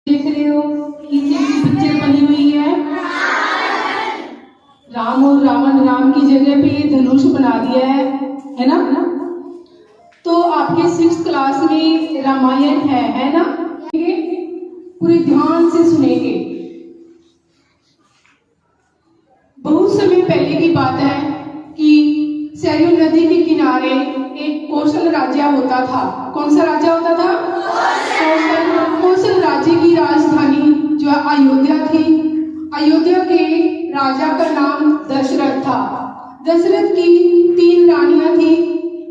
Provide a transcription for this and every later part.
देख रहे हो नीचे की पिक्चर बनी हुई है। राम और रावण, राम की जगह पे ये धनुष बना दिया है ना। तो आपके 6th क्लास में रामायण है ना। पूरे ध्यान से सुनेंगे। बहुत समय पहले की बात है कि सरयू नदी के किनारे एक कौशल राजा होता था। कौन सा राजा होता था? कौशल राज्य की राजधानी जो अयोध्या थी। अयोध्या के राजा का नाम दशरथ था। दशरथ की 3 रानियां थी,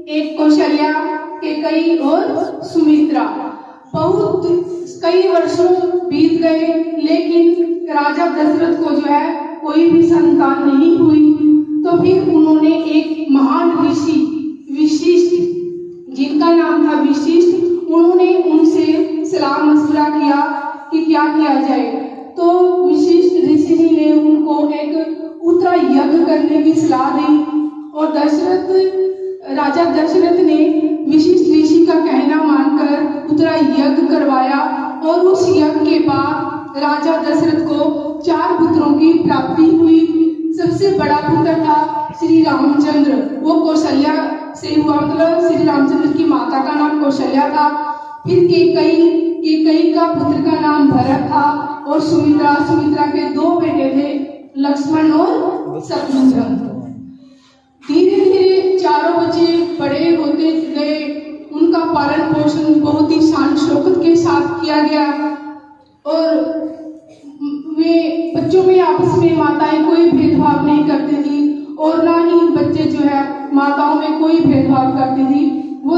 एक कौशल्या, कैकेयी और सुमित्रा। बहुत कई वर्षों बीत गए, लेकिन राजा दशरथ को जो है कोई भी संतान नहीं हुई। तो फिर उन्होंने एक महान ऋषि वशिष्ठ, जिनका नाम था वशिष्ठ, उन्होंने उनसे सलाह मशवरा किया कि क्या किया जाए। तो वशिष्ठ ऋषि जी ने उनको एक उत्तरा यज्ञ करने की सलाह दी और राजा दशरथ ने वशिष्ठ ऋषि का कहना मानकर उत्तरा यज्ञ करवाया। और उस यज्ञ के बाद राजा दशरथ को 4 पुत्रों की प्राप्ति हुई। सबसे बड़ा पुत्र था श्री रामचंद्र, वो कौशल्या से हुआ, मतलब श्री रामचंद्र की माता का नाम कौशल्या था। फिर कैकेयी का पुत्र का नाम भरत था और सुमित्रा के 2 बेटे थे, लक्ष्मण और शत्रुघ्न। धीरे धीरे चारों बच्चे बड़े होते गए। उनका पालन पोषण बहुत ही शान शौकत के साथ किया गया और वे बच्चों में आपस में माताएं कोई भेदभाव नहीं करती थी और ना ही बच्चे जो है माताओं में कोई भेदभाव करती थी। वो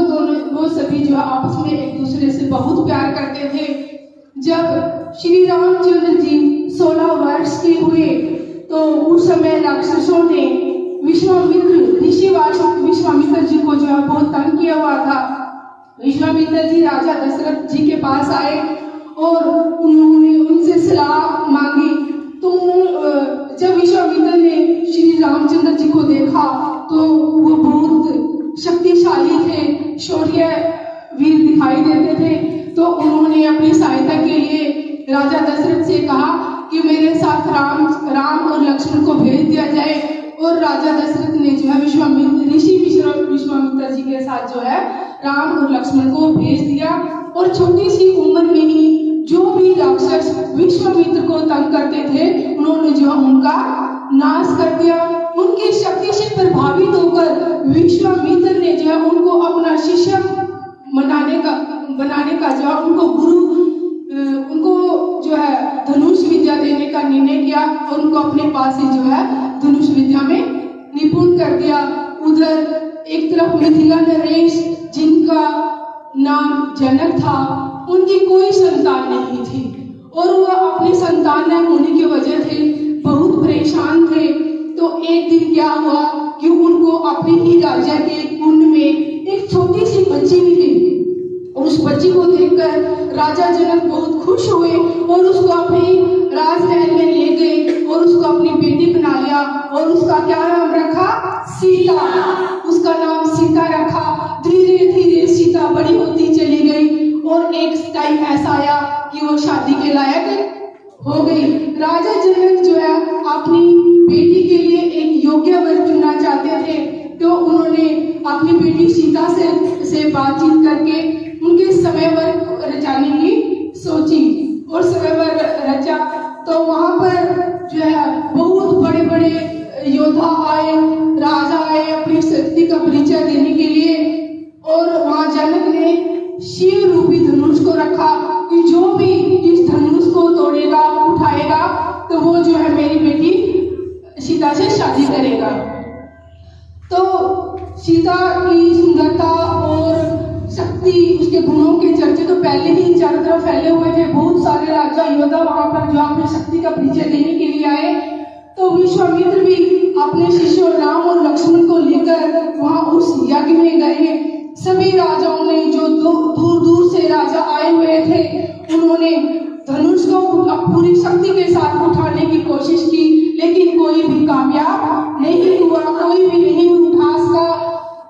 सभी जो है आपस में एक दूसरे से बहुत प्यार करते थे। जब श्री रामचंद्र जी 16 वर्ष के हुए तो उस समय राक्षसों ने विश्वामित्र जी को जो है बहुत तंग किया हुआ था। विश्वामित्र जी राजा दशरथ जी के पास आए और उन्होंने उनसे सलाह मांगी। तो जब विश्वामित्र ने श्री रामचंद्र जी को देखा तो वो बहुत शक्तिशाली थे, शौर्य वीर दिखाई देते थे। तो उन्होंने अपनी सहायता के लिए राजा दशरथ से कहा कि मेरे साथ राम और लक्ष्मण को भेज दिया जाए। और राजा दशरथ ने जो है विश्वामित्र जी के साथ जो है राम और लक्ष्मण को भेज दिया। और छोटी सी उम्र में ही जो भी राक्षस विश्वामित्र को तंग करते थे, उन्होंने जो उनका नाश कर दिया। उनकी शक्ति से प्रभावित होकर विश्वामित्र ने जो है उनको अपना शिष्य बनाने का जो उनको गुरु, उनको जो है धनुष विद्या देने का निर्णय किया और उनको अपने पास ही जो है धनुष विद्या में निपुण कर दिया। उधर एक तरफ मिथिला नरेश, जिनका नाम जनक था, उनकी कोई संतान नहीं थी और वह अपनी संतान न होने की वजह से बहुत परेशान थे। तो एक दिन क्या हुआ कि उनको अपने ही राज्य के कुंड में एक छोटी सी बच्ची मिली। उस बच्ची को देखकर राजा जनक बहुत खुश हुए और उसको अपने राजमहल में ले गए और उसको अपनी बेटी बना लिया। और उसका क्या नाम रखा? सीता। उसका नाम सीता रखा। धीरे धीरे सीता बड़ी होती चली गई और एक टाइम ऐसा आया कि वो शादी के लायक हो गई। राजा जनक जो है अपनी बेटी के लिए एक योग्य वर चुनना चाहते थे। तो उन्होंने अपनी बेटी सीता से बातचीत करके उनके समयवर रचाने की सोची और समयवर रचा। तो वहां पर जो है बहुत बड़े बड़े योद्धा आए, राजा आए अपनी शक्ति का परिचय देने के लिए। और वहां जनक ने शिव रूपी धनुष को रखा कि जो भी इस धनुष को तोड़ेगा, उठाएगा, तो वो जो है मेरी बेटी सीता से शादी करेगा। तो सीता की सुंदरता और शक्ति, उसके गुणों के चर्चे तो पहले ही चारों तरफ फैले हुए थे। बहुत सारे राजा योद्धा वहां पर जो अपनी शक्ति का परिचय देने के लिए आए। तो विश्वामित्र भी अपने शिष्यों राम और लक्ष्मण को लेकर वहां उस यज्ञ में गए। सभी राजाओं ने, जो दूर दूर से राजा आए हुए थे, उन्होंने धनुष को पूरी शक्ति के साथ उठाने की कोशिश की, लेकिन कोई भी कामयाब नहीं हुआ, कोई भी नहीं उठा सका।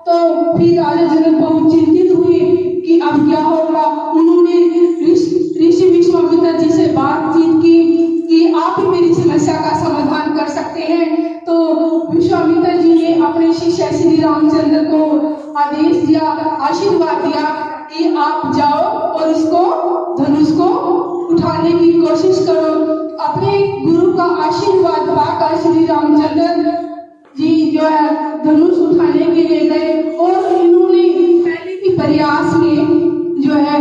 तो फिर राजा जनक बहुत चिंतित हुए कि अब क्या होगा। उन्होंने ऋषि विश्वामित्र जी से उठाने की कोशिश करो। अपने गुरु का आशीर्वाद पाकर श्री रामचंद्र जी जो है धनुष उठाने के लिए गए और इन्होंने पहले ही प्रयास में जो है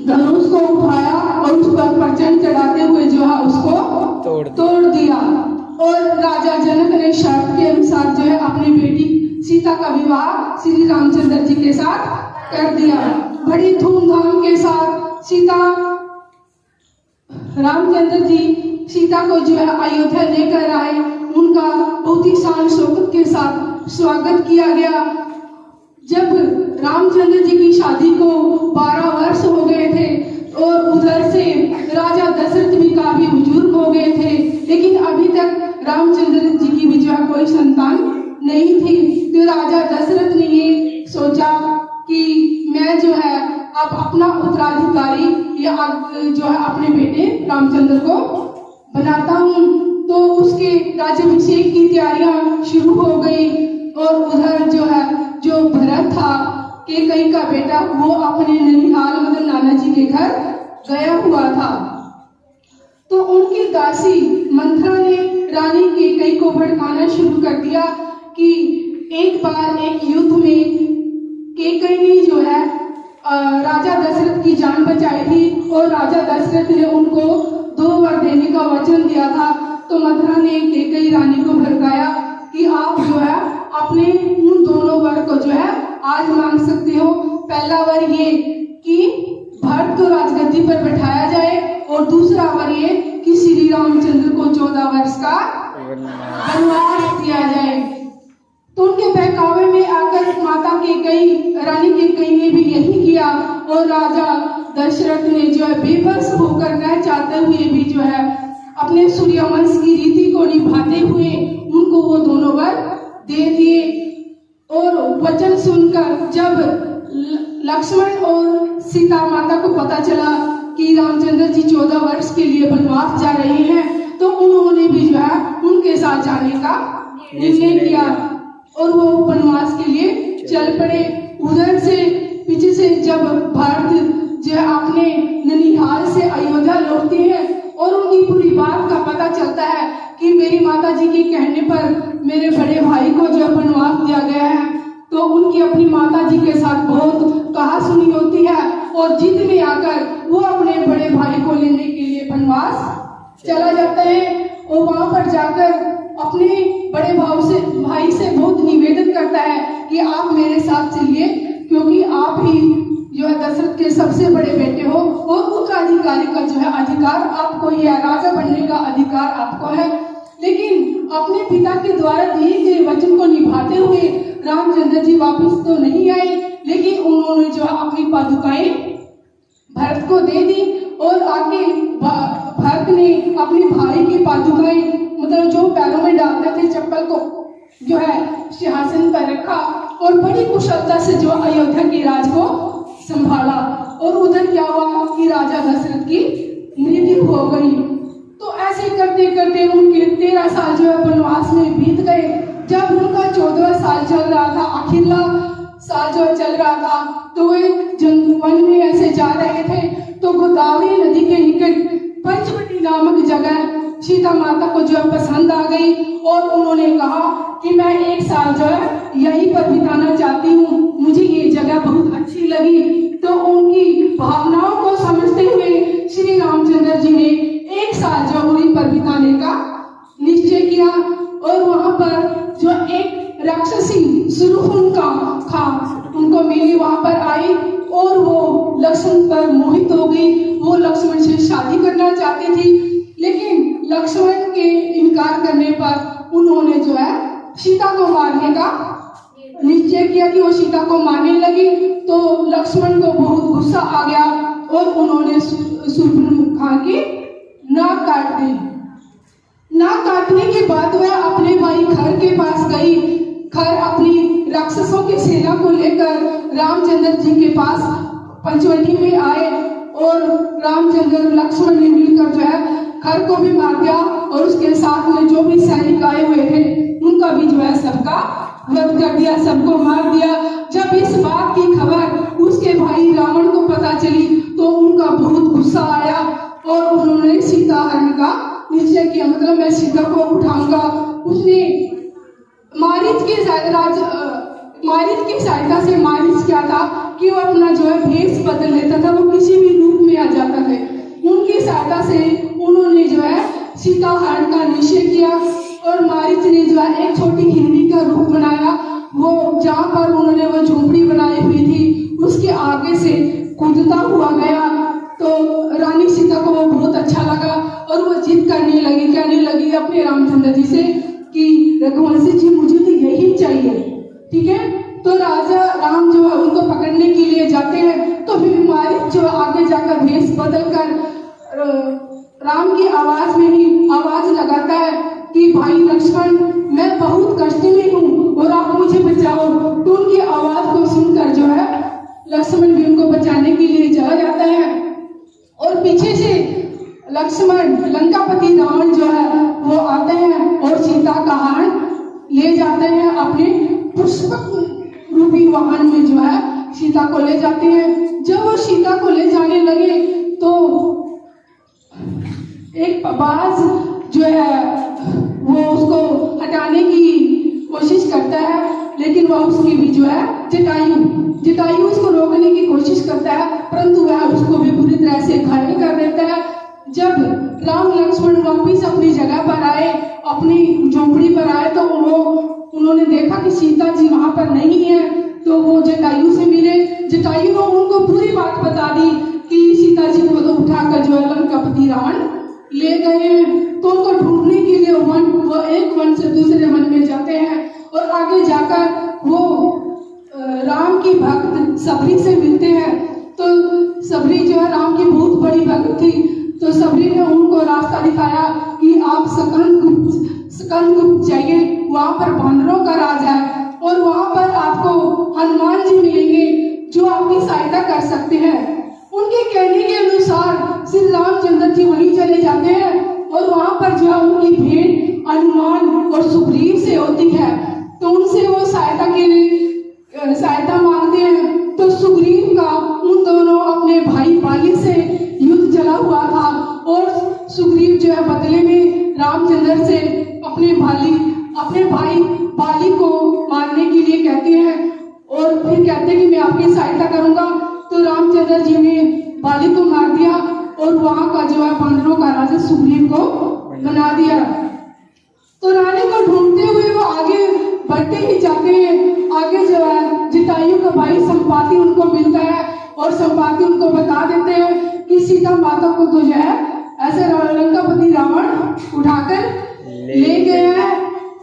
धनुष को उठाया और उस पर प्रचंड चढ़ाते हुए जो है उसको तोड़ दिया। और राजा जनक ने शर्त के अनुसार जो है अपनी बेटी सीता का विवाह श्री रामचंद्र जी के साथ कर दिया। बड़ी धूमधाम के साथ रामचंद्र जी सीता को जो है अयोध्या लेकर आए। उनका बहुत ही शान शौकत के साथ स्वागत किया गया। जब रामचंद्र जी की शादी को 12 वर्ष हो गए थे और उधर से राजा दशरथ भी काफी बुजुर्ग हो गए थे, लेकिन अभी तक रामचंद्र जी की भी जो है कोई संतान नहीं थी। तो राजा दशरथ ने ये सोचा कि मैं जो है अब अपना उत्तराधिकारी या जो है अपने बेटे रामचंद्र को बनाता हूँ। तो उसके राज्याभिषेक की तैयारियां शुरू हो गई और उधर जो है जो भरत था कैकेयी का बेटा वो अपने ननिहाल मतलब नाना जी के घर गया हुआ था। तो उनकी दासी मंथरा ने रानी कैकेयी को भड़काना शुरू कर दिया कि एक बार एक युद्ध में कैकेयी ने जो है राजा दशरथ की जान बचाई थी और राजा दशरथ ने उनको 2 वर देने का वचन दिया था। तो मंथरा ने कैकेयी रानी को भड़काया कि आप जो है अपने उन दोनों वर को जो है आज मांग सकते हो। पहला वर ये कि भरत को राजगद्दी पर बैठाया जाए और दूसरा वर ये कि श्री रामचंद्र को 14 वर्ष का वनवास दिया जाए। तो उनके बहकावे में आकर माता कैकेयी रानी कैकेयी ने भी यही किया और राजा दशरथ ने जो है बेबस होकर न चाहते हुए भी जो है अपने सूर्यवंश की रीति को निभाते हुए उनको वो दोनों वर दे दिए। और वचन सुनकर जब लक्ष्मण और सीता माता को पता चला कि रामचंद्र जी 14 वर्ष के लिए वनवास जा रहे हैं, तो उन्होंने भी जो है उनके साथ जाने का निर्णय किया और वो वनवास के लिए चल पड़े। उधर से पीछे से जब भरत जो है अपने ननिहाल से अयोध्या लौटते हैं और उनकी पूरी बात का पता चलता है कि मेरी माता जी के कहने पर मेरे बड़े भाई को जो वनवास दिया गया है, तो उनकी अपनी माता जी के साथ बहुत कहा सुनी होती है और जिद में आकर वो अपने बड़े भाई को लेने के लिए वनवास चला जाता है। और वहां पर जाकर अपने बड़े भाई से बहुत निवेदन करता है कि आप मेरे साथ चलिए, क्योंकि आप ही जो है दशरथ के सबसे बड़े बेटे हो और उत्तराधिकारी का जो है अधिकार आपको ही है, राजा बनने का अधिकार आपको है। लेकिन अपने पिता के द्वारा दिए गए वचन को निभाते हुए रामचंद्र जी वापस तो नहीं आए, लेकिन उन्होंने जो है अपनी पादुकाएं भरत को दे दी और आगे भरत ने अपने भाई की पादुकाएं मतलब जो पैरों में डालते थे चप्पल को जो है सिंहासन पर रखा और बड़ी कुशलता से जो अयोध्या के राज को संभाला। और उधर क्या हुआ कि राजा दशरथ की मृत्यु हो गई। तो ऐसे करते करते उनके 13 साल जो है वनवास में बीत गए। जब उनका 14वां साल चल रहा था, आखिरला साल जो चल रहा था, तो वे वन में ऐसे जा रहे थे तो गोदावरी नदी के निकट पंचवटी नामक जगह सीता माता को जो पसंद आ गई और उन्होंने कहा कि मैं 1 साल जो है यहीं पर बिताना चाहती हूँ, मुझे ये जगह बहुत अच्छी लगी। तो उनकी भावनाओं को समझते हुए श्री रामचंद्र जी ने 1 साल जो वहीं पर बिताने का निश्चय किया। और वहां पर जो एक राक्षसी सुरहुनका उनको मिली, वहां पर आई और वो लक्ष्मण पर मोहित हो गई। वो लक्ष्मण से शादी करना चाहती थी, लेकिन लक्ष्मण के इनकार करने पर उन्होंने जो है सीता को मारने का निश्चय किया कि वो सीता को मारने लगी। तो लक्ष्मण को बहुत गुस्सा आ गया और उन्होंने सुरहुनका की नाक काट दी। नाक काटने के बाद वह अपने भाई खर के पास गई। खर अपनी राक्षसों की सेना को लेकर रामचंद्र जी के पास पंचवटी में आए और रामचंद्र लक्ष्मण ने मिलकर जो है खर को भी मार दिया और उसके साथ में जो भी सैनिक आए हुए थे उनका भी जो है सबका वध कर दिया, सबको मार दिया। जब इस बात की खबर उसके भाई रावण को पता चली तो उनका बहुत गुस्सा आया और उन्होंने सीता हरण का निश्चय किया, मतलब मैं सीता को उठाऊंगा। उसने मारीच की सहायता से, मारीच क्या था कि वो अपना जो है भेष बदल लेता था, वो किसी भी रूप में आ जाता था। उनकी सहायता से उन्होंने जो है सीता हरण का निश्चय किया और मारीच ने जो है एक छोटी हिरनी का रूप बनाया। वो जहाँ पर उन्होंने वो झोपड़ी बनाई हुई थी उसके आगे से कूदता हुआ गया। तो रानी सीता को वो बहुत अच्छा लगा और वो जिद करने लगी, कहने लगी अपने रामचंद्र जी से कि रघुवंशी जी मुझे तो यही चाहिए, ठीक है। तो राजा राम जो है उनको पकड़ने के लिए जाते हैं, तो फिर मारीच जो आगे जाकर भेष बदल कर राम की आवाज में ही आवाज लगाता है कि भाई लक्ष्मण, मैं बहुत कष्ट में हूँ और आप मुझे बचाओ। तो उनकी आवाज को सुनकर जो है लक्ष्मण भी उनको बचाने के लिए चला जाता है और पीछे से लक्ष्मण, लंकापति रावण जो है वो आते हैं और सीता का हरण ले जाते हैं। अपने पुष्पक रूपी वाहन में जो है सीता को ले जाते हैं। जब वो सीता को ले जाने लगे तो एक बाज जो है वो उसको हटाने की कोशिश करता है, लेकिन वह उसकी भी जो है जटायु उसको रोकने की कोशिश करता है, परंतु वह उसको भी बुरी तरह से घायल कर देता है। जब राम लक्ष्मण वापिस अपनी जगह पर आए, अपनी झोपड़ी पर आए, तो उन्होंने देखा कि सीता जी वहां पर नहीं है। तो वो जटायु से मिले। जटायु ने उनको पूरी बात बता दी कि सीता जी को तो उठाकर जो है लंकापति रावण ले गए। तो उनको ढूंढने के लिए वो एक वन से दूसरे वन में जाते हैं और आगे जाकर वो राम की भक्त सबरी से मिलते हैं। तो सबरी जो है राम की बहुत बड़ी भक्त थी। तो सबरी ने उनको रास्ता दिखाया कि आप सकंदगुप्त जाइए, वहां पर बानरों का राज है और वहां पर आपको हनुमान जी मिलेंगे जो आपकी सहायता कर सकते हैं। उनके कहने के अनुसार श्री रामचंद्र जी वहीं चले जाते हैं और वहां पर जो उनकी भेंट हनुमान और सुग्रीव से होती है। तो उनसे वो सहायता मांगते हैं। तो सुग्रीव का उन दोनों अपने भाई बाली से युद्ध चला हुआ था और सुग्रीव जो है बदले में रामचंद्र से अपने भाई बाली को मारने के लिए कहते हैं और फिर कहते हैं कि मैं आपकी सहायता करूंगा। तो रामचंद्र जी ने बाली को मार दिया और वहां का जो है बानरों का राजा सुग्रीव को बना दिया। तो रानी को ढूंढते हुए वो आगे बढ़ते ही जाते हैं। आगे जो है जटायु का भाई संपाति उनको मिलता है और संपाति उनको बता देते हैं कि सीता माता को तो जो है ऐसे लंकापति रावण उठाकर ले गए हैं।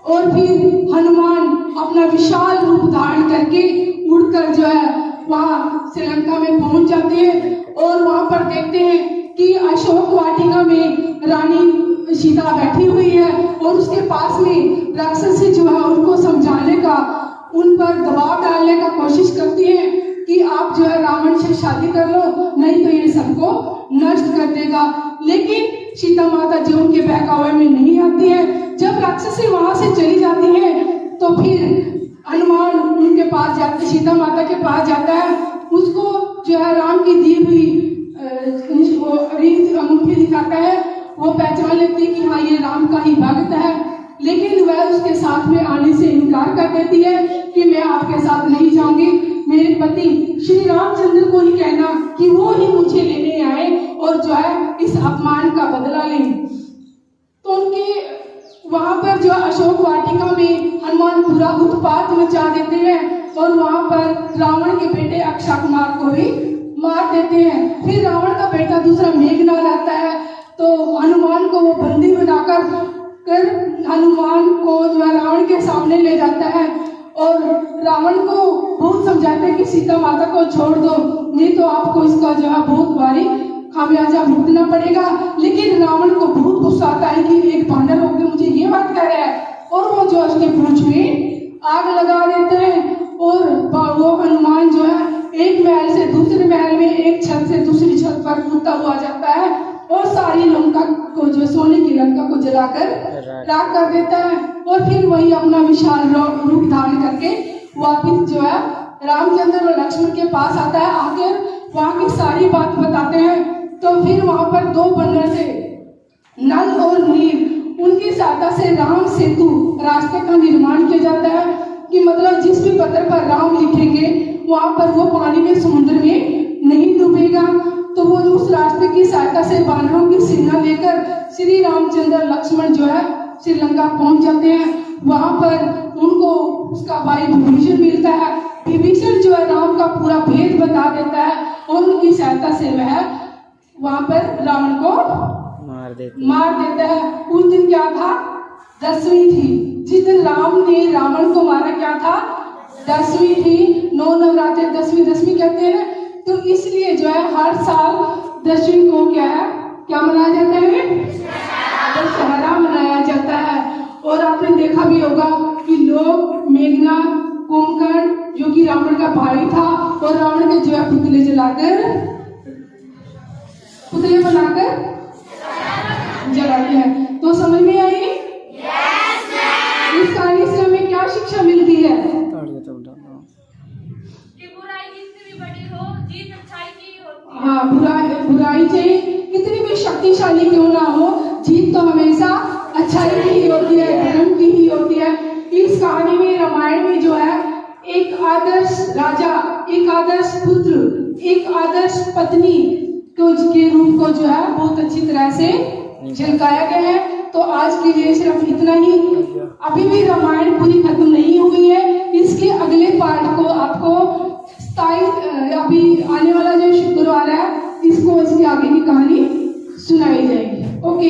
और फिर हनुमान अपना विशाल रूप धारण करके उड़कर जो है वहां श्रीलंका में पहुंच जाते हैं और वहां पर देखते हैं कि अशोक वाटिका में रानी सीता बैठी हुई है और उसके पास में राक्षस जो है उनको समझाने का, उन पर दबाव डालने का कोशिश करती है कि आप जो है रावण से शादी कर लो, नहीं तो ये सबको नष्ट कर देगा। लेकिन सीता माता जो उनके बहकावे में नहीं आती है। जब राक्षसी वहां से चली जाती है तो फिर हनुमान उनके पास जाते, सीता माता के पास जाता है। उसको जो है राम की दी हुई अंगूठी दिखाता है। वो पहचान लेती है कि हाँ ये राम का ही भक्त है, लेकिन वह उसके साथ में आने से इनकार कर देती है कि मैं आपके साथ नहीं जाऊंगी, मेरे पति श्री रामचंद्र को ही कहना कि वो ही मुझे लेने आए और जो है इस अपमान का बदला लें। तो उनके वहां पर जो अशोक वाटिका में हनुमान पूरा उत्पात मचा देते हैं और वहां पर रावण के बेटे अक्षय कुमार को भी मार देते हैं। फिर रावण का बेटा दूसरा मेघनाद आता है तो हनुमान को वो बंदी बनाकर हनुमान को जो रावण के सामने ले जाता है और रावण को बहुत समझाते हैं कि सीता माता को छोड़ दो, नहीं तो आपको इसका जो है बहुत भारी खामियाजा भुगतना पड़ेगा। लेकिन रावण को बहुत गुस्सा आता है कि एक बानर होकर मुझे ये बात कह रहा है और वो जो उसके पूंछ में आग लगा देते हैं और वो हनुमान जो है एक महल से दूसरे महल में, एक छत से दूसरी छत पर कूदता हुआ जाता है और सारी लंका को जो सोने की लंका को जलाकर राख कर देता है और फिर वही अपना विशाल रूप धारण करके वापिस जो है रामचंद्र और लक्ष्मण के पास आता है। आकर वहां की सारी बात बताते हैं। तो फिर वहां पर दो बंदर थे, नल और नील, उनकी सहायता से राम सेतु रास्ते का निर्माण किया जाता है कि मतलब जिस भी पत्थर पर राम लिखेंगे वहां पर वो पानी में समुद्र में नहीं डूबेगा। तो वो उस रास्ते की सहायता से वानरों की सेना लेकर श्री रामचंद्र लक्ष्मण जो है श्रीलंका पहुंच जाते हैं। वहां पर उनको उसका भाई विभीषण मिलता है। विभीषण जो है राम का पूरा भेद बता देता है और उनकी सहायता से वह वहां पर रावण को मार देता है। उस दिन क्या था? दसवीं थी। जिस दिन राम ने रावण को मारा क्या था? दसवीं थी। 9 नवरात्रे दसवीं कहते हैं। तो इसलिए जो है हर साल दसवीं को क्या मनाया जाता है? दशहरा मनाया जाता है। और आपने देखा भी होगा कि लोग मेघनाथ, कुंभकर्ण जो कि रावण का भाई था और रावण के जो है पुतले बनाकर जलाते हैं। तो समझ में आई? इस कहानी से हमें क्या शिक्षा मिलती है? हाँ, बुराई चाहे कितनी भी शक्तिशाली क्यों ना हो, जीत तो हमेशा अच्छाई की ही होती है, धर्म की ही होती है। इस कहानी में, रामायण में जो है एक आदर्श राजा, एक आदर्श पुत्र, एक आदर्श पत्नी के रूप को जो है बहुत अच्छी तरह से झलकाया गया है। तो आज के लिए सिर्फ इतना ही। अभी भी रामायण पूरी खत्म नहीं हुई है। इसके अगले पार्ट को आपको अभी आने वाला जो शुक्रवार है इसको इसकी आगे की कहानी सुनाई जाएगी। ओके।